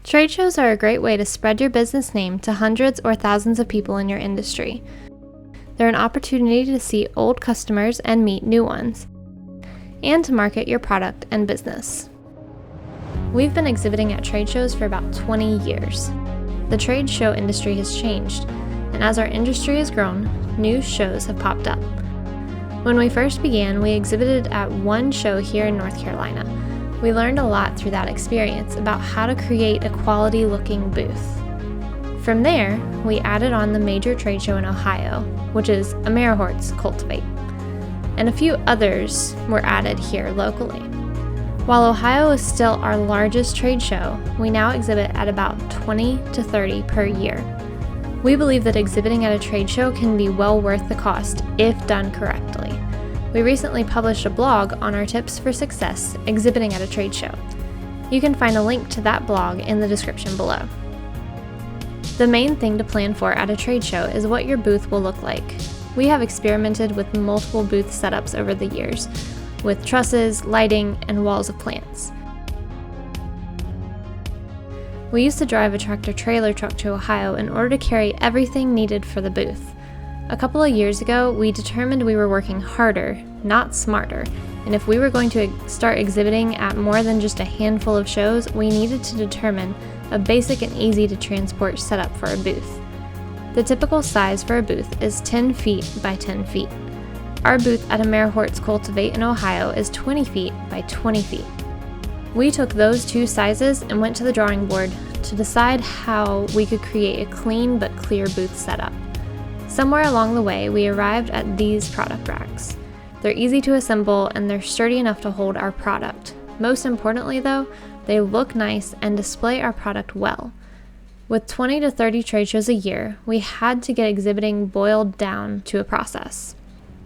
Trade shows are a great way to spread your business name to hundreds or thousands of people in your industry. They're an opportunity to see old customers and meet new ones, and to market your product and business. We've been exhibiting at trade shows for about 20 years. The trade show industry has changed, and as our industry has grown, new shows have popped up. When we first began, we exhibited at one show here in North Carolina. We learned a lot through that experience about how to create a quality-looking booth. From there, we added on the major trade show in Ohio, which is AmeriHort's Cultivate, and a few others were added here locally. While Ohio is still our largest trade show, we now exhibit at about 20 to 30 per year. We believe that exhibiting at a trade show can be well worth the cost if done correctly. We recently published a blog on our tips for success exhibiting at a trade show. You can find a link to that blog in the description below. The main thing to plan for at a trade show is what your booth will look like. We have experimented with multiple booth setups over the years, with trusses, lighting, and walls of plants. We used to drive a tractor-trailer truck to Ohio in order to carry everything needed for the booth. A couple of years ago, we determined we were working harder, not smarter, and if we were going to start exhibiting at more than just a handful of shows, we needed to determine a basic and easy to transport setup for a booth. The typical size for a booth is 10 feet by 10 feet. Our booth at AmeriHort's Cultivate in Ohio is 20 feet by 20 feet. We took those two sizes and went to the drawing board to decide how we could create a clean but clear booth setup. Somewhere along the way, we arrived at these product racks. They're easy to assemble and they're sturdy enough to hold our product. Most importantly though, they look nice and display our product well. With 20 to 30 trade shows a year, we had to get exhibiting boiled down to a process.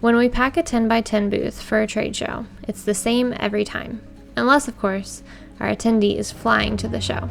When we pack a 10 by 10 booth for a trade show, it's the same every time, unless of course, our attendee is flying to the show.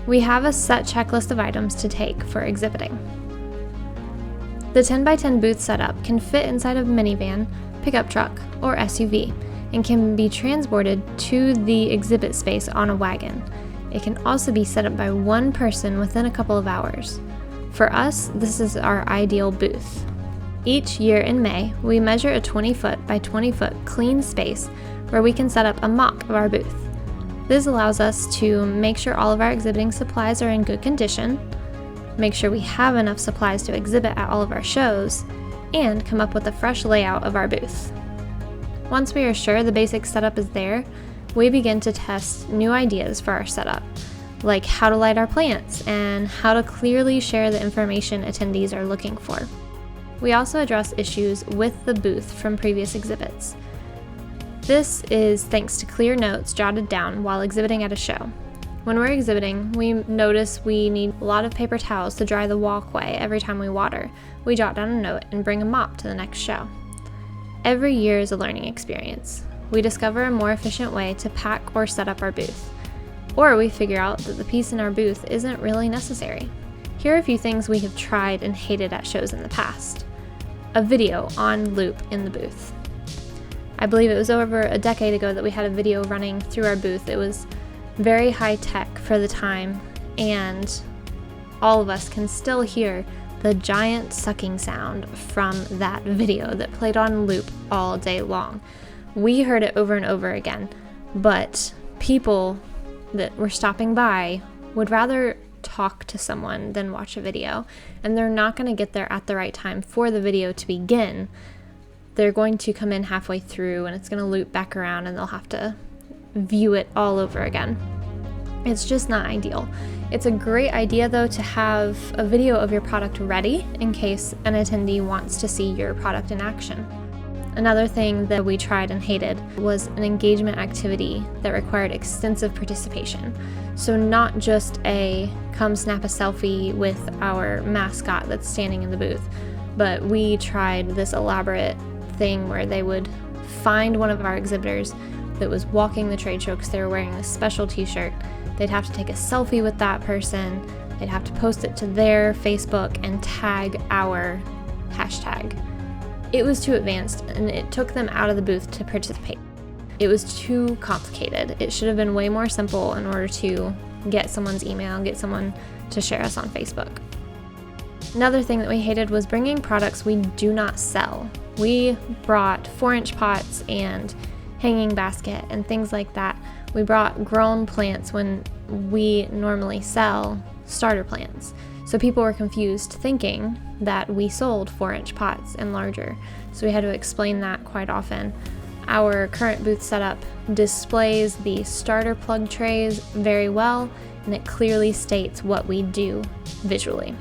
We have a set checklist of items to take for exhibiting. The 10 by 10 booth setup can fit inside a minivan, pickup truck, or SUV, and can be transported to the exhibit space on a wagon. It can also be set up by one person within a couple of hours. For us, this is our ideal booth. Each year in May, we measure a 20 foot by 20 foot clean space where we can set up a mock of our booth. This allows us to make sure all of our exhibiting supplies are in good condition, make sure we have enough supplies to exhibit at all of our shows, and come up with a fresh layout of our booth. Once we are sure the basic setup is there, we begin to test new ideas for our setup, like how to light our plants and how to clearly share the information attendees are looking for. We also address issues with the booth from previous exhibits. This is thanks to clear notes jotted down while exhibiting at a show. When we're exhibiting, we notice we need a lot of paper towels to dry the walkway every time we water. We jot down a note and bring a mop to the next show. Every year is a learning experience. We discover a more efficient way to pack or set up our booth. Or we figure out that the piece in our booth isn't really necessary. Here are a few things we have tried and hated at shows in the past. A video on loop in the booth. I believe it was over a decade ago that we had a video running through our booth. It was very high tech for the time, and all of us can still hear the giant sucking sound from that video that played on loop all day long. We heard it over and over again, but people that were stopping by would rather talk to someone than watch a video, and they're not going to get there at the right time for the video to begin. They're going to come in halfway through and it's going to loop back around and they'll have to view it all over again. It's just not ideal. It's a great idea though to have a video of your product ready in case an attendee wants to see your product in action. Another thing that we tried and hated was an engagement activity that required extensive participation. So not just a come snap a selfie with our mascot that's standing in the booth, but we tried this elaborate thing where they would find one of our exhibitors that was walking the trade show because they were wearing a special t-shirt. They'd have to take a selfie with that person, they'd have to post it to their Facebook and tag our hashtag. It was too advanced and it took them out of the booth to participate. It was too complicated. It should have been way more simple in order to get someone's email, get someone to share us on Facebook. Another thing that we hated was bringing products we do not sell. We brought 4-inch pots and hanging basket and things like that. We brought grown plants when we normally sell starter plants. So people were confused thinking that we sold 4-inch pots and larger. So we had to explain that quite often. Our current booth setup displays the starter plug trays very well, and it clearly states what we do visually.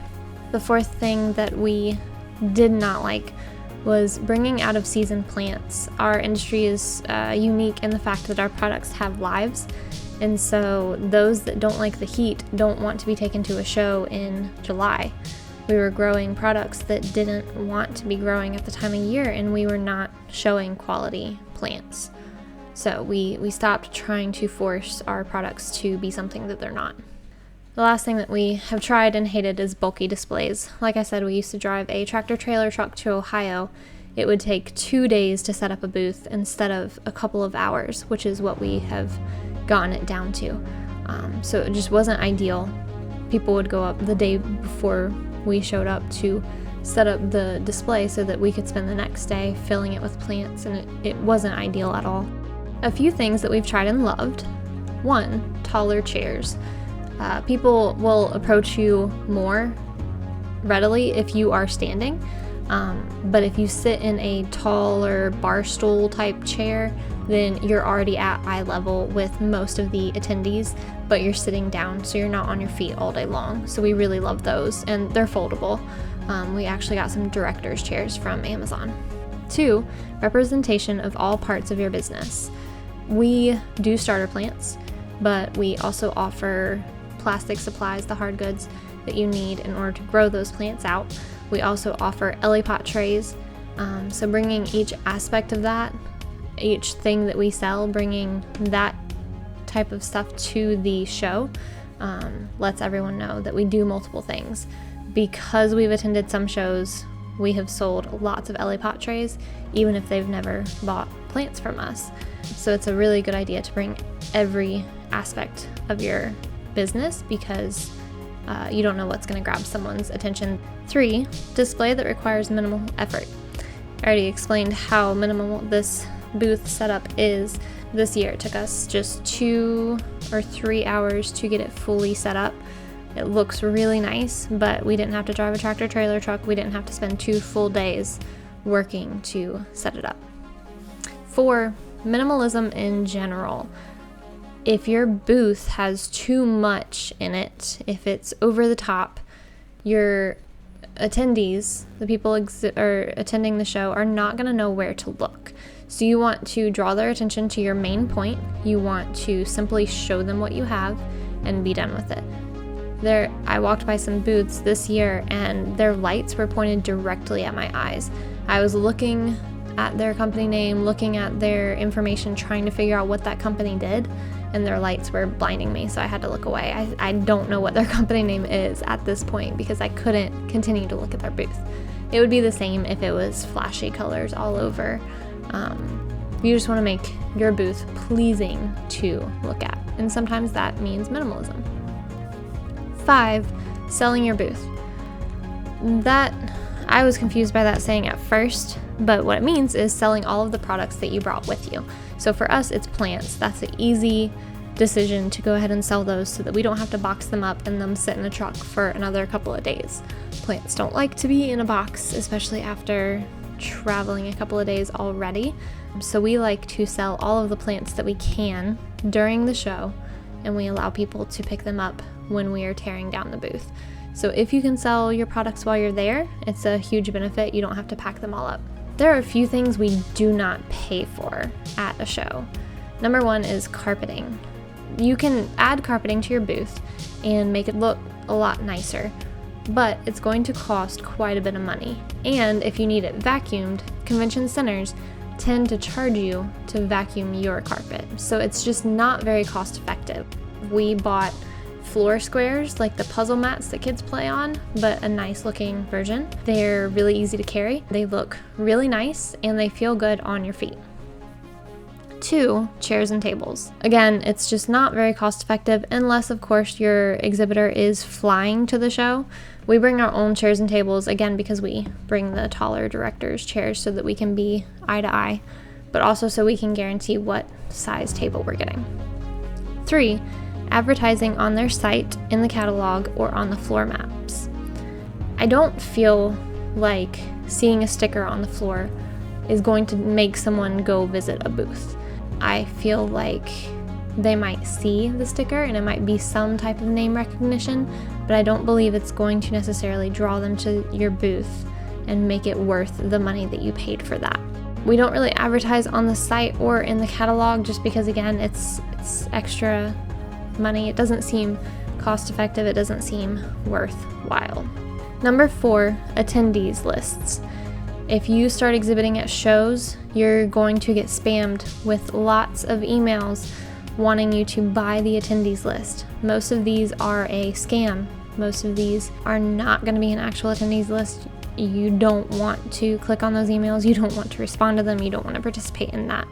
The fourth thing that we did not like was bringing out of season plants. Our industry is unique in the fact that our products have lives, and so those that don't like the heat don't want to be taken to a show in July. We were growing products that didn't want to be growing at the time of year, and we were not showing quality plants. So we stopped trying to force our products to be something that they're not. The last thing that we have tried and hated is bulky displays. Like I said, we used to drive a tractor trailer truck to Ohio. It would take 2 days to set up a booth instead of a couple of hours, which is what we have gotten it down to. So it just wasn't ideal. People would go up the day before we showed up to set up the display so that we could spend the next day filling it with plants, and it wasn't ideal at all. A few things that we've tried and loved. 1, taller chairs. People will approach you more readily if you are standing, but if you sit in a taller bar stool type chair, then you're already at eye level with most of the attendees, but you're sitting down, so you're not on your feet all day long. So we really love those, and they're foldable. We actually got some director's chairs from Amazon. 2, representation of all parts of your business. We do starter plants, but we also offer plastic supplies, the hard goods that you need in order to grow those plants out. We also offer pot trays, so bringing each aspect of that, each thing that we sell, bringing that type of stuff to the show lets everyone know that we do multiple things. Because we've attended some shows, we have sold lots of pot trays, even if they've never bought plants from us. So it's a really good idea to bring every aspect of your business because you don't know what's going to grab someone's attention. 3, display that requires minimal effort. I already explained how minimal this booth setup is. This year it took us just 2 or 3 hours to get it fully set up. It looks really nice, but we didn't have to drive a tractor trailer truck. We didn't have to spend 2 full days working to set it up. 4, minimalism in general. If your booth has too much in it, if it's over the top, your attendees, the people attending the show, are not going to know where to look. So you want to draw their attention to your main point. You want to simply show them what you have and be done with it. I walked by some booths this year and their lights were pointed directly at my eyes. I was looking at their company name, looking at their information, trying to figure out what that company did, and their lights were blinding me, so I had to look away. I don't know what their company name is at this point because I couldn't continue to look at their booth. It would be the same if it was flashy colors all over. You just want to make your booth pleasing to look at, and sometimes that means minimalism. 5, selling your booth. That I was confused by that saying at first, but what it means is selling all of the products that you brought with you. So for us, it's plants. That's an easy decision to go ahead and sell those so that we don't have to box them up and them sit in the truck for another couple of days. Plants don't like to be in a box, especially after traveling a couple of days already. So we like to sell all of the plants that we can during the show, and we allow people to pick them up when we are tearing down the booth. So if you can sell your products while you're there, it's a huge benefit. You don't have to pack them all up. There are a few things we do not pay for at a show. Number 1 is carpeting. You can add carpeting to your booth and make it look a lot nicer, but it's going to cost quite a bit of money. And if you need it vacuumed, convention centers tend to charge you to vacuum your carpet. So it's just not very cost effective. We bought floor squares, like the puzzle mats that kids play on, but a nice looking version. They're really easy to carry. They look really nice and they feel good on your feet. 2, chairs and tables. Again, it's just not very cost effective unless, of course, your exhibitor is flying to the show. We bring our own chairs and tables, again, because we bring the taller directors' chairs so that we can be eye to eye, but also so we can guarantee what size table we're getting. 3, advertising on their site, in the catalog, or on the floor maps. I don't feel like seeing a sticker on the floor is going to make someone go visit a booth. I feel like they might see the sticker and it might be some type of name recognition, but I don't believe it's going to necessarily draw them to your booth and make it worth the money that you paid for that. We don't really advertise on the site or in the catalog just because, again, it's extra money. It doesn't seem cost effective. It doesn't seem worthwhile. Number 4, attendees lists. If you start exhibiting at shows, you're going to get spammed with lots of emails wanting you to buy the attendees list. Most of these are a scam. Most of these are not going to be an actual attendees list. You don't want to click on those emails. You don't want to respond to them. You don't want to participate in that.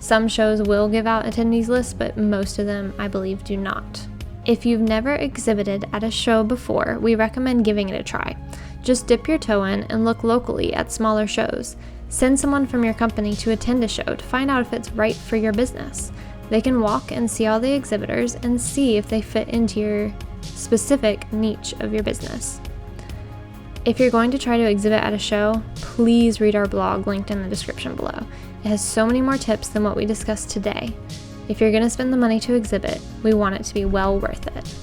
Some shows will give out attendees lists, but most of them, I believe, do not. If you've never exhibited at a show before, we recommend giving it a try. Just dip your toe in and look locally at smaller shows. Send someone from your company to attend a show to find out if it's right for your business. They can walk and see all the exhibitors and see if they fit into your specific niche of your business. If you're going to try to exhibit at a show, please read our blog linked in the description below. It has so many more tips than what we discussed today. If you're going to spend the money to exhibit, we want it to be well worth it.